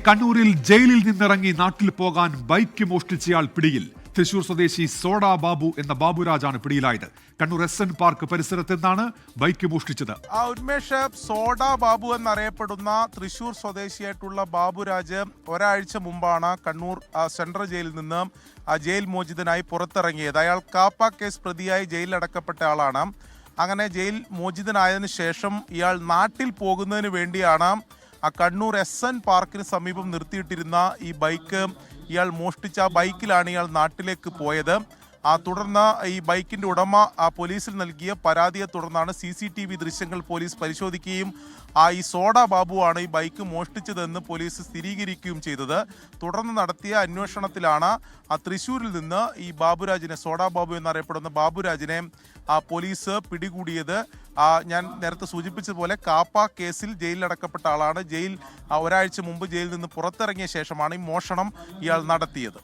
കണ്ണൂരിൽ ജയിലിൽ നിന്നിറങ്ങി നാട്ടിൽ പോകാൻ ബൈക്ക് മോഷ്ടിച്ചയാൾ പിടിയിൽ. തൃശൂർ സ്വദേശി സോഡ ബാബു എന്ന ബാബുരാജാണ് പിടിയിലായത്. കണ്ണൂർ SN പാർക്ക് പരിസരത്ത് നിന്നാണ് ബൈക്ക് മോഷ്ടിച്ചത്. ഉന്മേഷ്, സോഡ ബാബു എന്നറിയപ്പെടുന്ന തൃശൂർ സ്വദേശിയായിട്ടുള്ള ബാബുരാജ് ഒരാഴ്ച മുമ്പാണ് കണ്ണൂർ സെൻട്രൽ ജയിലിൽ നിന്ന് ജയിൽ മോചിതനായി പുറത്തിറങ്ങിയത്. അയാൾ കാപ്പ കേസ് പ്രതിയായി ജയിലിലടക്കപ്പെട്ട ആളാണ്. അങ്ങനെ ജയിൽ മോചിതനായതിനു ശേഷം ഇയാൾ നാട്ടിൽ പോകുന്നതിന് വേണ്ടിയാണ് കണ്ണൂർ SN പാർക്കിന് സമീപം നിർത്തിയിട്ടിരുന്ന ഈ ബൈക്ക് ഇയാൾ മോഷ്ടിച്ച ബൈക്കിലാണ് ഇയാൾ നാട്ടിലേക്ക് പോയത്. തുടർന്ന് ഈ ബൈക്കിന്റെ ഉടമ പോലീസിൽ നൽകിയ പരാതിയെ തുടർന്നാണ് CCTV ദൃശ്യങ്ങൾ പോലീസ് പരിശോധിക്കുകയും ഈ സോഡ ബാബുവാണ് ഈ ബൈക്ക് മോഷ്ടിച്ചതെന്ന് പോലീസ് സ്ഥിരീകരിക്കുകയും ചെയ്തത്. തുടർന്ന് നടത്തിയ അന്വേഷണത്തിലാണ് തൃശ്ശൂരിൽ നിന്ന് ഈ ബാബുരാജിനെ, സോഡ ബാബു എന്നറിയപ്പെടുന്ന ബാബുരാജിനെ പോലീസ് പിടികൂടിയത്. ഞാൻ നേരത്തെ സൂചിപ്പിച്ചതുപോലെ കാപ്പ കേസിൽ ജയിലിലടക്കപ്പെട്ട ആളാണ്. ഒരാഴ്ച മുമ്പ് ജയിലിൽ നിന്ന് പുറത്തിറങ്ങിയ ശേഷമാണ് ഈ മോഷണം ഇയാൾ നടത്തിയത്.